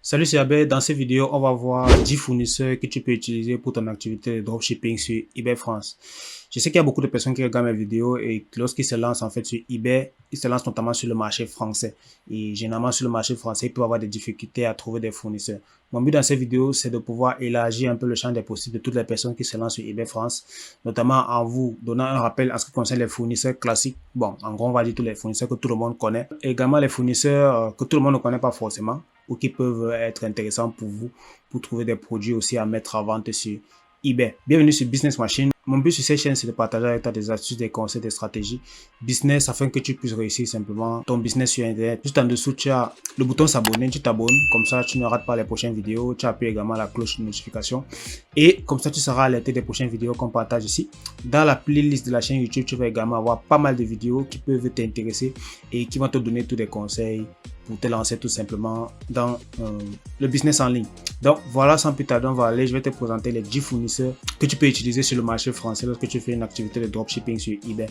Salut, c'est Abel. Dans cette vidéo, on va voir 10 fournisseurs que tu peux utiliser pour ton activité de dropshipping sur eBay France. Je sais qu'il y a beaucoup de personnes qui regardent mes vidéos et lorsqu'ils se lancent en fait sur eBay, ils se lancent notamment sur le marché français. Et généralement sur le marché français, ils peuvent avoir des difficultés à trouver des fournisseurs. Mon but dans cette vidéo, c'est de pouvoir élargir un peu le champ des possibles de toutes les personnes qui se lancent sur eBay France, notamment en vous donnant un rappel en ce qui concerne les fournisseurs classiques. Bon, en gros, on va dire tous les fournisseurs que tout le monde connaît. Et également les fournisseurs que tout le monde ne connaît pas forcément, ou qui peuvent être intéressants pour vous, pour trouver des produits aussi à mettre en vente sur eBay. Bienvenue sur Business Machine. Mon but sur cette chaîne, c'est de partager avec toi des astuces, des conseils, des stratégies business afin que tu puisses réussir simplement ton business sur Internet. Juste en dessous, tu as le bouton s'abonner, tu t'abonnes, comme ça tu ne rates pas les prochaines vidéos. Tu appuies également la cloche de notification et comme ça tu seras alerté des prochaines vidéos qu'on partage ici. Dans la playlist de la chaîne YouTube, tu vas également avoir pas mal de vidéos qui peuvent t'intéresser et qui vont te donner tous des conseils pour te lancer tout simplement dans le business en ligne. Donc voilà, sans plus tarder, on va aller, je vais te présenter les 10 fournisseurs que tu peux utiliser sur le marché français lorsque tu fais une activité de dropshipping sur eBay.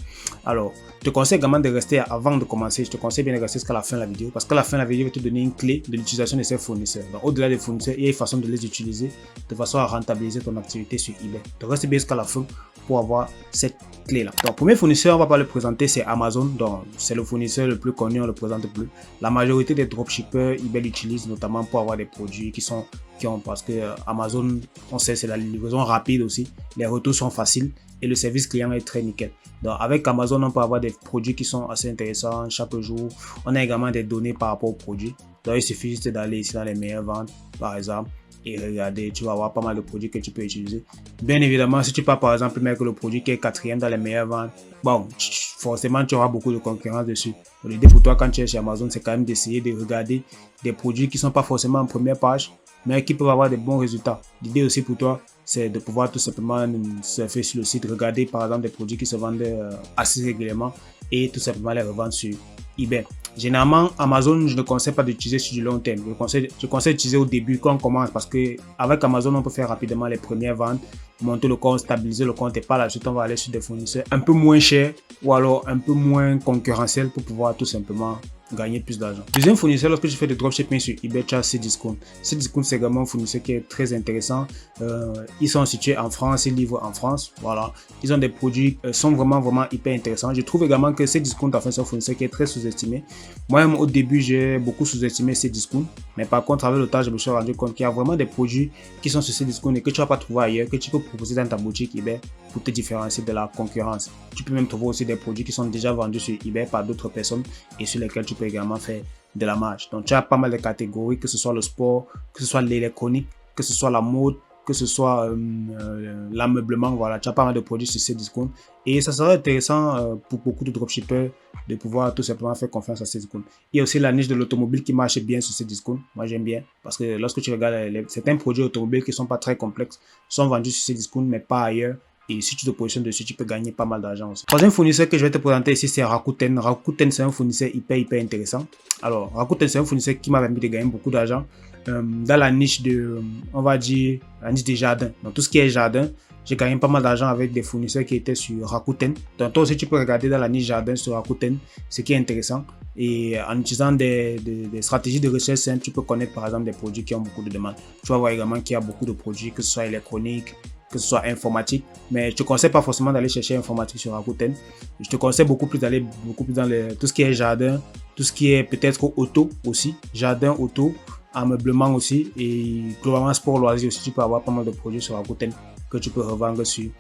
Alors, je te conseille également de rester avant de commencer, je te conseille bien de rester jusqu'à la fin de la vidéo parce que la fin de la vidéo va te donner une clé de l'utilisation de ces fournisseurs. Donc au-delà des fournisseurs, il y a une façon de les utiliser de façon à rentabiliser ton activité sur eBay. Donc reste bien jusqu'à la fin pour avoir cette clé là. Donc premier fournisseur, on va pas le présenter, c'est Amazon. Donc c'est le fournisseur le plus connu, on le présente plus. La majorité des dropshippers eBay l'utilisent notamment pour avoir des produits qui ont, parce que Amazon, on sait, c'est la livraison rapide aussi, les retours sont faciles et le service client est très nickel. Donc avec Amazon, on peut avoir des produits qui sont assez intéressants chaque jour. On a également des données par rapport aux produits. Donc il suffit juste d'aller ici dans les meilleures ventes par exemple et regarder, tu vas avoir pas mal de produits que tu peux utiliser. Bien évidemment, si tu pars par exemple mettre le produit qui est quatrième dans les meilleures ventes, bon, forcément tu auras beaucoup de concurrence dessus. L'idée pour toi quand tu es chez Amazon, c'est quand même d'essayer de regarder des produits qui sont pas forcément en première page, mais qui peuvent avoir des bons résultats. L'idée aussi pour toi, c'est de pouvoir tout simplement surfer sur le site, regarder par exemple des produits qui se vendent assez régulièrement et tout simplement les revendre sur eBay. Généralement, Amazon, je ne conseille pas d'utiliser sur du long terme. Je conseille d'utiliser au début quand on commence parce que avec Amazon, on peut faire rapidement les premières ventes, monter le compte, stabiliser le compte et par la suite, on va aller sur des fournisseurs un peu moins chers ou alors un peu moins concurrentiels pour pouvoir tout simplement gagner plus d'argent. Deuxième fournisseur, lorsque je fais des dropshipping sur eBay, tu as Cdiscount. Cdiscount, c'est également un fournisseur qui est très intéressant. Ils sont situés en France, ils livrent en France. Voilà. Ils ont des produits, sont vraiment hyper intéressants. Je trouve également que Cdiscount, enfin, c'est un fournisseur qui est très sous-estimé. Moi-même, au début, j'ai beaucoup sous-estimé Cdiscount. Mais par contre, avec le temps, je me suis rendu compte qu'il y a vraiment des produits qui sont sur Cdiscount et que tu vas pas trouver ailleurs, que tu peux proposer dans ta boutique eBay pour te différencier de la concurrence. Tu peux même trouver aussi des produits qui sont déjà vendus sur eBay par d'autres personnes et sur lesquels tu peux également faire de la marge. Donc tu as pas mal de catégories, que ce soit le sport, que ce soit l'électronique, que ce soit la mode, que ce soit l'ameublement. Voilà, tu as pas mal de produits sur Cdiscount et ça serait intéressant pour beaucoup de dropshippers de pouvoir tout simplement faire confiance à Cdiscount. Il y a aussi la niche de l'automobile qui marche bien sur Cdiscount. Moi j'aime bien parce que lorsque tu regardes certains produits automobiles qui sont pas très complexes sont vendus sur Cdiscount mais pas ailleurs. Et si tu te positionnes dessus, tu peux gagner pas mal d'argent aussi. Troisième fournisseur que je vais te présenter ici, c'est Rakuten. Rakuten, c'est un fournisseur hyper intéressant. Alors, Rakuten, c'est un fournisseur qui m'a permis de gagner beaucoup d'argent dans la niche de, on va dire, la niche des jardins. Donc, tout ce qui est jardin, j'ai gagné pas mal d'argent avec des fournisseurs qui étaient sur Rakuten. Donc, toi aussi, tu peux regarder dans la niche jardin sur Rakuten, ce qui est intéressant. Et en utilisant des stratégies de recherche, tu peux connaître par exemple des produits qui ont beaucoup de demandes. Tu vas voir également qu'il y a beaucoup de produits, que ce soit électronique, que ce soit informatique, mais je te conseille pas forcément d'aller chercher informatique sur Rakuten. Je te conseille beaucoup plus d'aller dans tout ce qui est jardin, tout ce qui est peut-être auto aussi, jardin, auto, ameublement aussi et globalement sport, loisirs aussi. Tu peux avoir pas mal de produits sur Rakuten que tu peux revendre sur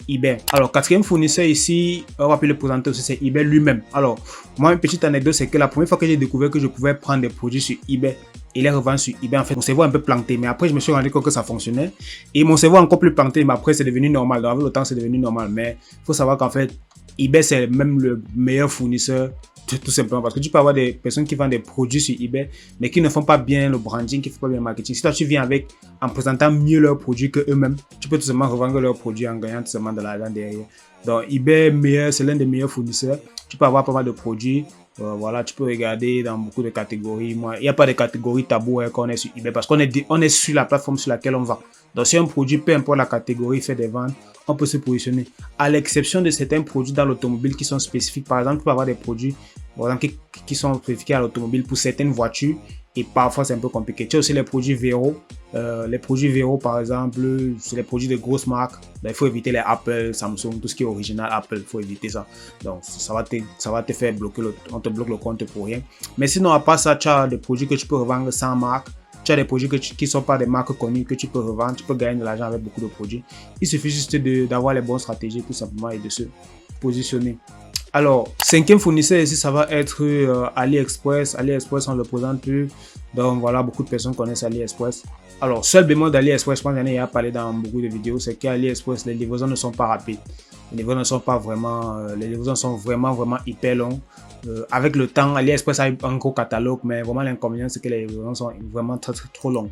eBay. Alors, quatrième fournisseur ici, on va plus le présenter aussi, c'est eBay lui-même. Alors, moi, une petite anecdote, c'est que la première fois que j'ai découvert que je pouvais prendre des produits sur eBay et les revendre sur eBay, en fait, mon cerveau a un peu planté. Mais après, je me suis rendu compte que ça fonctionnait. Et mon cerveau a encore plus planté, mais après, c'est devenu normal. Donc, avec le temps, c'est devenu normal. Mais il faut savoir qu'en fait, eBay, c'est même le meilleur fournisseur tout simplement parce que tu peux avoir des personnes qui vendent des produits sur eBay mais qui ne font pas bien le branding, qui ne font pas bien le marketing. Si toi tu viens avec en présentant mieux leurs produits que eux-mêmes, tu peux tout simplement revendre leurs produits en gagnant tout simplement de l'argent derrière. Donc eBay meilleur, c'est l'un des meilleurs fournisseurs. Tu peux avoir pas mal de produits. Voilà, tu peux regarder dans beaucoup de catégories. Moi, il n'y a pas de catégorie tabou qu'on est sur eBay parce qu'on est sur la plateforme sur laquelle on va. Donc, si un produit, peu importe la catégorie, fait des ventes, on peut se positionner. À l'exception de certains produits dans l'automobile qui sont spécifiques. Par exemple, tu peux avoir des produits qui sont spécifiques à l'automobile pour certaines voitures et parfois c'est un peu compliqué. Tu as aussi les produits Vero. Les produits Vero, par exemple, c'est les produits de grosses marques. Donc, il faut éviter les Apple, Samsung, tout ce qui est original Apple, il faut éviter ça. Donc, ça va te faire bloquer, on te bloque le compte pour rien. Mais sinon, à part ça, tu as des produits que tu peux revendre sans marque. Tu as des produits qui ne sont pas des marques connues que tu peux revendre. Tu peux gagner de l'argent avec beaucoup de produits. Il suffit juste d'avoir les bonnes stratégies tout simplement et de se positionner. Alors, cinquième fournisseur ici, ça va être AliExpress. AliExpress, on ne le présente plus. Donc voilà, beaucoup de personnes connaissent AliExpress. Alors, seul bémol d'AliExpress, je pense qu'il y a parlé dans beaucoup de vidéos, c'est qu'AliExpress, les livraisons ne sont pas rapides. Les livraisons ne sont pas vraiment, les livraisons sont vraiment hyper longues. Avec le temps, AliExpress a un gros catalogue, mais vraiment l'inconvénient, c'est que les livraisons sont vraiment trop longues.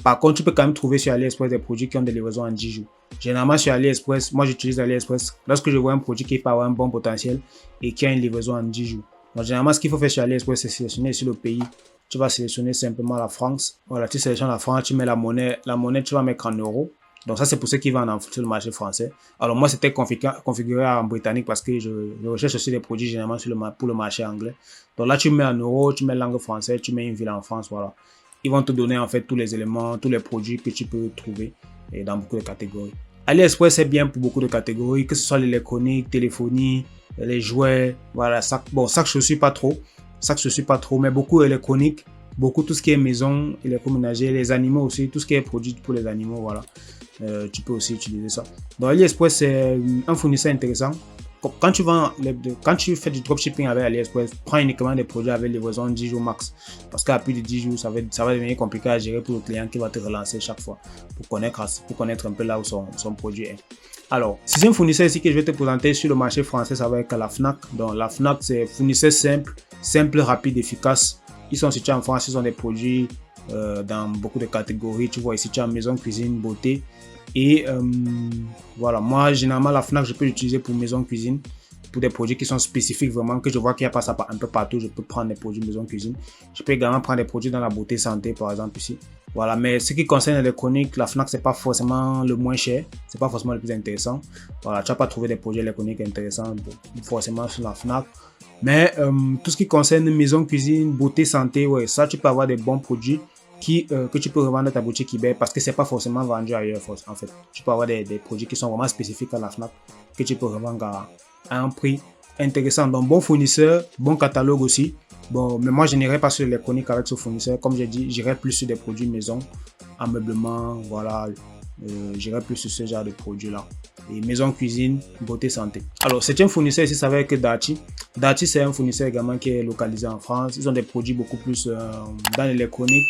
Par contre, tu peux quand même trouver sur AliExpress des produits qui ont des livraisons en 10 jours. Généralement, sur AliExpress, moi j'utilise AliExpress lorsque je vois un produit qui peut avoir un bon potentiel et qui a une livraison en 10 jours. Donc, généralement, ce qu'il faut faire sur AliExpress, c'est sélectionner sur le pays. Tu vas sélectionner simplement la France. Voilà, tu sélectionnes la France, tu mets la monnaie. La monnaie, tu vas mettre en euros. Donc, ça, c'est pour ceux qui vendent sur le marché français. Alors, moi, c'était configuré en britannique parce que je recherche aussi des produits généralement pour le marché anglais. Donc, là, tu mets en euros, tu mets langue française, tu mets une ville en France, voilà. Ils vont te donner en fait tous les éléments, tous les produits que tu peux trouver dans beaucoup de catégories. AliExpress, c'est bien pour beaucoup de catégories, que ce soit l'électronique, téléphonie, les jouets, voilà. Ça, bon, ça, je ne suis pas trop. Mais beaucoup électronique, beaucoup tout ce qui est maison, électroménager, les animaux aussi, tout ce qui est produit pour les animaux, voilà. Tu peux aussi utiliser ça. Donc, AliExpress, c'est un fournisseur intéressant. Quand tu fais du dropshipping avec AliExpress, prends uniquement des produits avec livraison 10 jours max. Parce qu'à plus de 10 jours, ça va devenir compliqué à gérer pour le client qui va te relancer chaque fois pour connaître un peu là où son produit est. Alors, sixième fournisseur ici que je vais te présenter sur le marché français, ça va être la Fnac. Donc, la Fnac, c'est fournisseur simple, rapide, efficace. Ils sont situés en France, ils ont des produits dans beaucoup de catégories. Tu vois ici, tu as maison, cuisine, beauté. Et voilà, moi généralement la Fnac je peux l'utiliser pour maison cuisine, pour des produits qui sont spécifiques vraiment, que je vois qu'il n'y a pas ça un peu partout. Je peux prendre des produits maison cuisine. Je peux également prendre des produits dans la beauté santé par exemple ici. Voilà, mais ce qui concerne l'électronique, la Fnac c'est pas forcément le moins cher, c'est pas forcément le plus intéressant. Voilà, tu vas pas trouver des produits électroniques intéressants forcément sur la Fnac. Mais tout ce qui concerne maison cuisine, beauté santé, ouais, ça tu peux avoir des bons produits que tu peux revendre à ta boutique eBay parce que c'est pas forcément vendu ailleurs en fait. Tu peux avoir des produits qui sont vraiment spécifiques à la Fnac que tu peux revendre à un prix intéressant. Donc bon fournisseur, bon catalogue aussi. Bon, mais moi je n'irai pas sur l'électronique avec ce fournisseur. Comme j'ai dit, j'irai plus sur des produits maison, ameublement, voilà. J'irai plus sur ce genre de produits là. Et maison cuisine, beauté santé. Alors c'est un fournisseur ici, ça va être Darty. Darty c'est un fournisseur également qui est localisé en France. Ils ont des produits beaucoup plus dans l'électronique.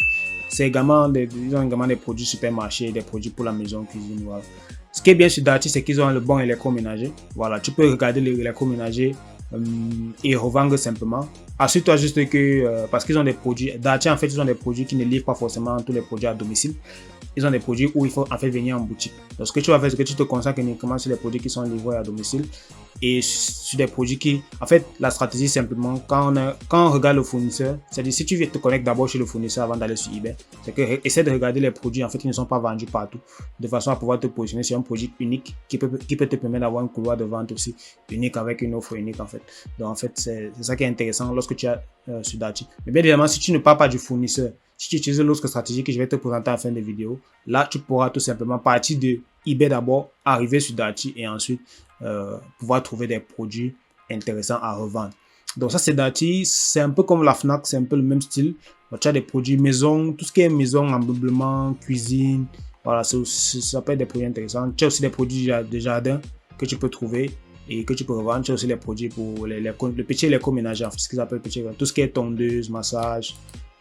Ils ont également des produits supermarchés, des produits pour la maison, cuisine, voilà. Ce qui est bien sur Darty, c'est qu'ils ont le bon électroménager. Voilà, tu peux regarder l'électroménager et revendre simplement. Assure-toi juste que, parce qu'ils ont des produits, Darty en fait, ils ont des produits qui ne livrent pas forcément tous les produits à domicile. Ils ont des produits où il faut en fait venir en boutique. Donc ce que tu vas faire, c'est que tu te concentres uniquement sur les produits qui sont livrés à domicile et sur des produits qui, en fait, la stratégie simplement, quand on regarde le fournisseur, c'est-à-dire si tu te connectes d'abord chez le fournisseur avant d'aller sur eBay, c'est que essaie de regarder les produits en fait qui ne sont pas vendus partout, de façon à pouvoir te positionner sur un produit unique qui peut te permettre d'avoir un couloir de vente aussi unique avec une offre unique en fait. Donc en fait, c'est ça qui est intéressant lorsque tu as sur Darty. Mais bien évidemment, si tu ne pars pas du fournisseur, si tu utilises l'autre stratégie que je vais te présenter à la fin de la vidéo, là tu pourras tout simplement partir de eBay d'abord, arriver sur Darty et ensuite pouvoir trouver des produits intéressants à revendre. Donc ça c'est Darty, c'est un peu comme la Fnac, c'est un peu le même style. Donc, tu as des produits maison, tout ce qui est maison, ameublement, cuisine, voilà, ça peut être des produits intéressants. Tu as aussi des produits de jardin que tu peux trouver et que tu peux revendre. Tu as aussi les produits pour le petit électroménager, en fait, ce qu'ils appellent petit, tout ce qui est tondeuse, massage,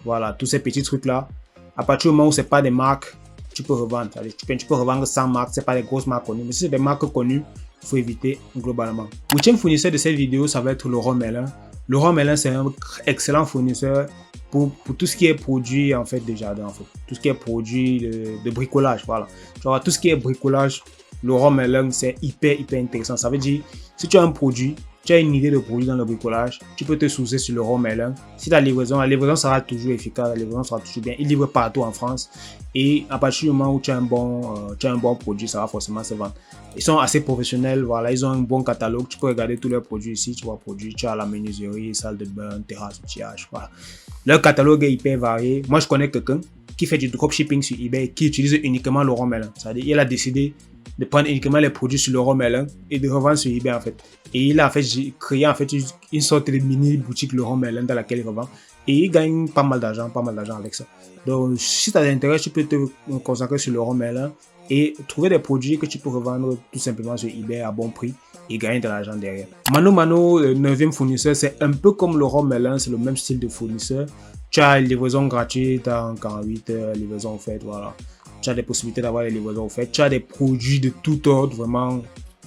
voilà, tous ces petits trucs là. À partir du moment où c'est pas des marques, tu peux revendre. Tu peux revendre sans marque, c'est pas des grosses marques connues. Mais si c'est des marques connues, il faut éviter globalement. Huitième fournisseur de cette vidéo, ça va être Leroy Merlin. Leroy Merlin, c'est un excellent fournisseur pour tout ce qui est produit en fait de jardin, en fait. Tout ce qui est produit de bricolage, voilà. Tu vois, tout ce qui est bricolage, Leroy Merlin, c'est hyper intéressant. Ça veut dire, si tu as un produit tu as une idée de produit dans le bricolage, tu peux te sourcer sur Leroy Merlin. Si la livraison sera toujours efficace, la livraison sera toujours bien. Ils livrent partout en France. Et à partir du moment où tu as un bon produit, ça va forcément se vendre. Ils sont assez professionnels, voilà, ils ont un bon catalogue. Tu peux regarder tous leurs produits ici. Tu vois, produits, tu as la menuiserie, salle de bain, terrasse, outillage, voilà. Leur catalogue est hyper varié. Moi, je connais quelqu'un qui fait du dropshipping sur eBay, qui utilise uniquement Leroy Merlin. C'est-à-dire, il a décidé de prendre uniquement les produits sur Leroy Merlin et de revendre sur eBay en fait. Et il a en fait créé en fait une sorte de mini boutique Leroy Merlin dans laquelle il revend et il gagne pas mal d'argent avec ça. Donc si tu as intérêt, tu peux te concentrer sur Leroy Merlin et trouver des produits que tu peux revendre tout simplement sur eBay à bon prix et gagner de l'argent derrière. Mano Mano, le 9e fournisseur, c'est un peu comme Leroy Merlin, c'est le même style de fournisseur. Tu as une livraison gratuite en 48 heures, livraison offerte, voilà. Tu as des possibilités d'avoir les livraisons offertes. Tu as des produits de tout ordre, vraiment.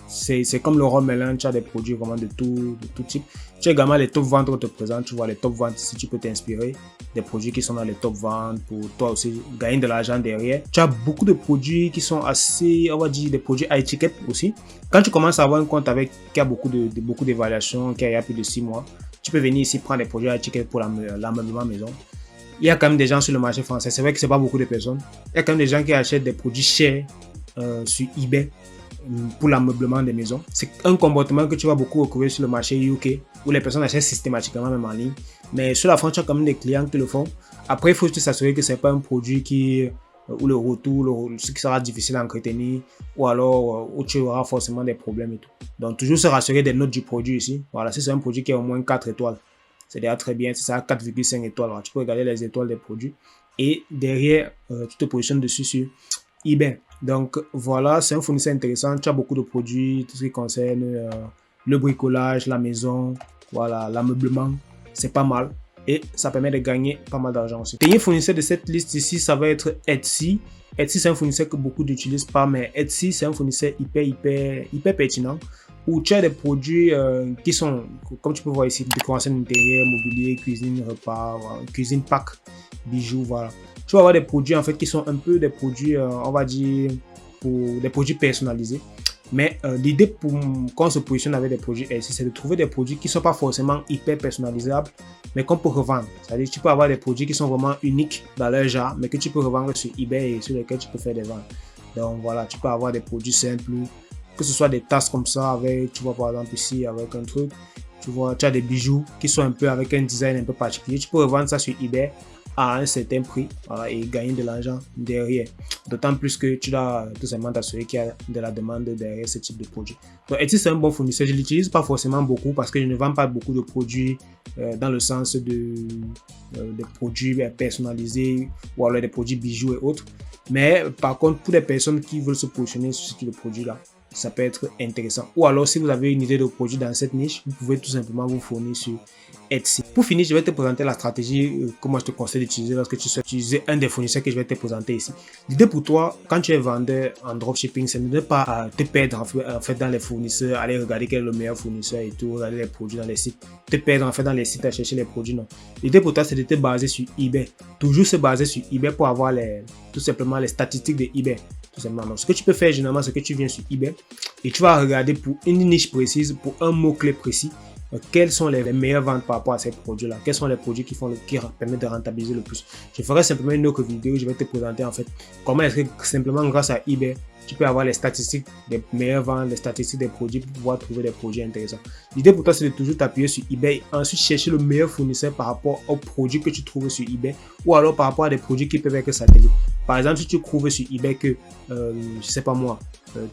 C'est comme Leroy Merlin, tu as des produits vraiment de tout type. Tu as également les top ventes qu'on te présente. Tu vois les top ventes, si tu peux t'inspirer des produits qui sont dans les top ventes pour toi aussi gagner de l'argent derrière. Tu as beaucoup de produits qui sont assez, on va dire, des produits à étiquette aussi. Quand tu commences à avoir un compte qui a beaucoup d'évaluations, qui a il y a plus de 6 mois, tu peux venir ici prendre des produits à étiquette pour l'ameublement maison. Il y a quand même des gens sur le marché français. C'est vrai que ce n'est pas beaucoup de personnes. Il y a quand même des gens qui achètent des produits chers sur eBay pour l'ameublement des maisons. C'est un comportement que tu vas beaucoup retrouver sur le marché UK où les personnes achètent systématiquement même en ligne. Mais sur la France, tu as quand même des clients qui le font. Après, il faut juste s'assurer que ce n'est pas un produit où le retour, ce qui sera difficile à entretenir ou alors où tu auras forcément des problèmes et tout. Donc, toujours se rassurer des notes du produit ici. Voilà, si c'est un produit qui a au moins 4 étoiles. C'est déjà très bien, c'est ça, 4,5 étoiles. Alors, tu peux regarder les étoiles des produits et derrière, tu te positionnes dessus sur eBay. Donc voilà, c'est un fournisseur intéressant. Tu as beaucoup de produits, tout ce qui concerne le bricolage, la maison, voilà, l'ameublement. C'est pas mal et ça permet de gagner pas mal d'argent aussi. Dernier fournisseur de cette liste ici, ça va être Etsy. Etsy, c'est un fournisseur que beaucoup n'utilisent pas, mais Etsy, c'est un fournisseur hyper pertinent, où tu as des produits qui sont, comme tu peux voir ici, décoration intérieure, mobilier, cuisine, repas, voilà, cuisine pack, bijoux, voilà. Tu vas avoir des produits en fait qui sont un peu des produits, on va dire, pour des produits personnalisés. Mais l'idée pour qu'on se positionne avec des produits ici, c'est de trouver des produits qui ne sont pas forcément hyper personnalisables, mais qu'on peut revendre. C'est-à-dire que tu peux avoir des produits qui sont vraiment uniques dans leur genre, mais que tu peux revendre sur eBay et sur lesquels tu peux faire des ventes. Donc voilà, tu peux avoir des produits simples, que ce soit des tasses comme ça, avec, tu vois par exemple ici, avec un truc, tu vois, tu as des bijoux qui sont un peu avec un design un peu particulier. Tu peux revendre ça sur eBay à un certain prix, voilà, et gagner de l'argent derrière. D'autant plus que tu dois tout simplement t'assurer qu'il y a de la demande derrière ce type de produit. Donc Etsy, c'est un bon fournisseur. Je ne l'utilise pas forcément beaucoup parce que je ne vends pas beaucoup de produits dans le sens de produits personnalisés ou alors des produits bijoux et autres. Mais par contre, pour les personnes qui veulent se positionner sur ce type de produit-là, ça peut être intéressant. Ou alors, si vous avez une idée de produit dans cette niche, vous pouvez tout simplement vous fournir sur Etsy. Pour finir, je vais te présenter la stratégie que moi je te conseille d'utiliser lorsque tu souhaites utiliser un des fournisseurs que je vais te présenter ici. L'idée pour toi, quand tu es vendeur en dropshipping, c'est de ne pas te perdre en fait dans les fournisseurs, aller regarder quel est le meilleur fournisseur et tout, regarder les produits dans les sites, te perdre en fait dans les sites à chercher les produits, non. L'idée pour toi, c'est de te baser sur eBay. Toujours se baser sur eBay pour avoir tout simplement les statistiques de eBay. Tout simplement. Donc, ce que tu peux faire généralement, c'est que tu viens sur eBay et tu vas regarder pour une niche précise, pour un mot-clé précis, quelles sont les meilleures ventes par rapport à ces produits-là, quels sont les produits qui permettent de rentabiliser le plus. Je ferai simplement une autre vidéo où je vais te présenter en fait comment est-ce que simplement grâce à eBay, tu peux avoir les statistiques des meilleures ventes, les statistiques des produits pour pouvoir trouver des produits intéressants. L'idée pour toi, c'est de toujours t'appuyer sur eBay, ensuite chercher le meilleur fournisseur par rapport aux produits que tu trouves sur eBay ou alors par rapport à des produits qui peuvent être satellites. Par exemple, si tu trouves sur eBay que, je sais pas moi,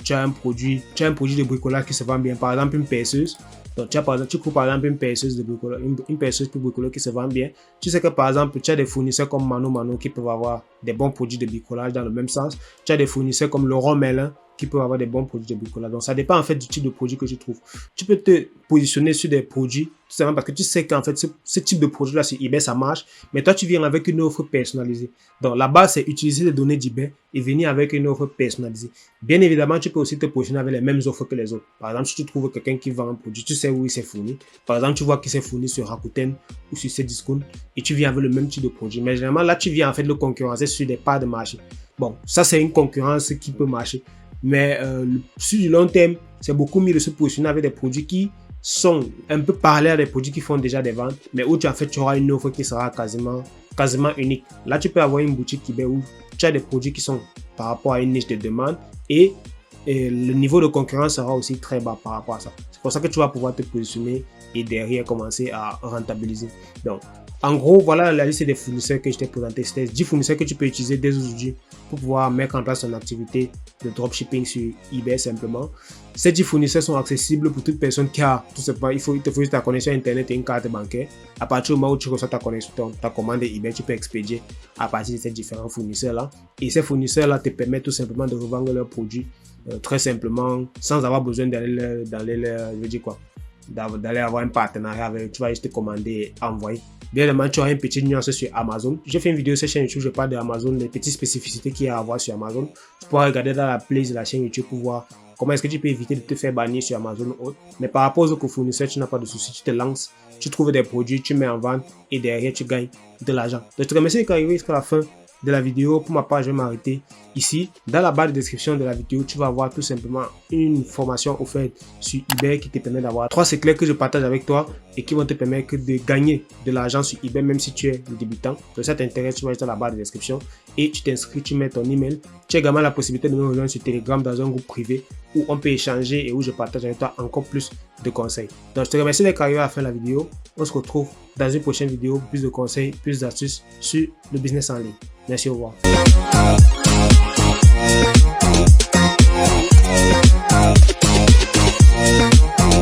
tu as un produit de bricolage qui se vend bien, par exemple une perceuse. Donc, tu trouves par exemple une perceuse de bricolage, une perceuse pour bricolage qui se vend bien. Tu sais que par exemple, tu as des fournisseurs comme Mano Mano qui peuvent avoir des bons produits de bricolage dans le même sens. Tu as des fournisseurs comme Leroy Merlin qui peuvent avoir des bons produits de bricolage. Donc, ça dépend en fait du type de produit que tu trouves. Tu peux te positionner sur des produits, tout simplement parce que tu sais qu'en fait, ce type de produit-là sur eBay, ça marche. Mais toi, tu viens avec une offre personnalisée. Donc, la base, c'est utiliser les données d'eBay et venir avec une offre personnalisée. Bien évidemment, tu peux aussi te positionner avec les mêmes offres que les autres. Par exemple, si tu trouves quelqu'un qui vend un produit, tu sais où il s'est fourni. Par exemple, tu vois qu'il s'est fourni sur Rakuten ou sur Cdiscount et tu viens avec le même type de produit. Mais généralement, là, tu viens en fait le concurrencer sur des parts de marché. Bon, ça, c'est une concurrence qui peut marcher. Mais sur du long terme, c'est beaucoup mieux de se positionner avec des produits qui sont un peu parallèles à des produits qui font déjà des ventes, mais où tu auras une offre qui sera quasiment unique. Là, tu peux avoir une boutique eBay où tu as des produits qui sont par rapport à une niche de demande et le niveau de concurrence sera aussi très bas par rapport à ça. C'est pour ça que tu vas pouvoir te positionner et derrière commencer à rentabiliser. Donc, en gros, voilà la liste des fournisseurs que je t'ai présenté. C'était 10 fournisseurs que tu peux utiliser dès aujourd'hui pour pouvoir mettre en place ton activité de dropshipping sur eBay simplement. Ces 10 fournisseurs sont accessibles pour toute personne qui a tout simplement, il te faut juste ta connexion internet et une carte bancaire. À partir du moment où tu reçois ta commande eBay, tu peux expédier à partir de ces différents fournisseurs-là. Et ces fournisseurs-là te permettent tout simplement de revendre leurs produits très simplement sans avoir besoin d'aller avoir un partenariat avec. Tu vas juste te commander et envoyer. Bien évidemment, tu auras une petite nuance sur Amazon. J'ai fait une vidéo sur la chaîne YouTube, je parle d'Amazon, les petites spécificités qu'il y a à voir sur Amazon. Tu pourras regarder dans la playlist de la chaîne YouTube pour voir comment est-ce que tu peux éviter de te faire bannir sur Amazon ou autre. Mais par rapport aux autres fournisseurs, tu n'as pas de souci. Tu te lances, tu trouves des produits, tu mets en vente et derrière, tu gagnes de l'argent. Donc, je te remercie d'être arrivé jusqu'à la fin de la vidéo. Pour ma part, je vais m'arrêter ici. Dans la barre de description de la vidéo, tu vas avoir tout simplement une formation offerte sur eBay qui te permet d'avoir 3 secrets que je partage avec toi et qui vont te permettre de gagner de l'argent sur eBay même si tu es débutant. Donc, si ça t'intéresse, tu vas aller dans la barre de description et tu t'inscris, tu mets ton email. Tu as également la possibilité de me rejoindre sur Telegram dans un groupe privé où on peut échanger et où je partage avec toi encore plus de conseils. Donc, je te remercie d'être arrivé à la fin de la vidéo. On se retrouve dans une prochaine vidéo, plus de conseils, plus d'astuces sur le business en ligne. Merci, au revoir.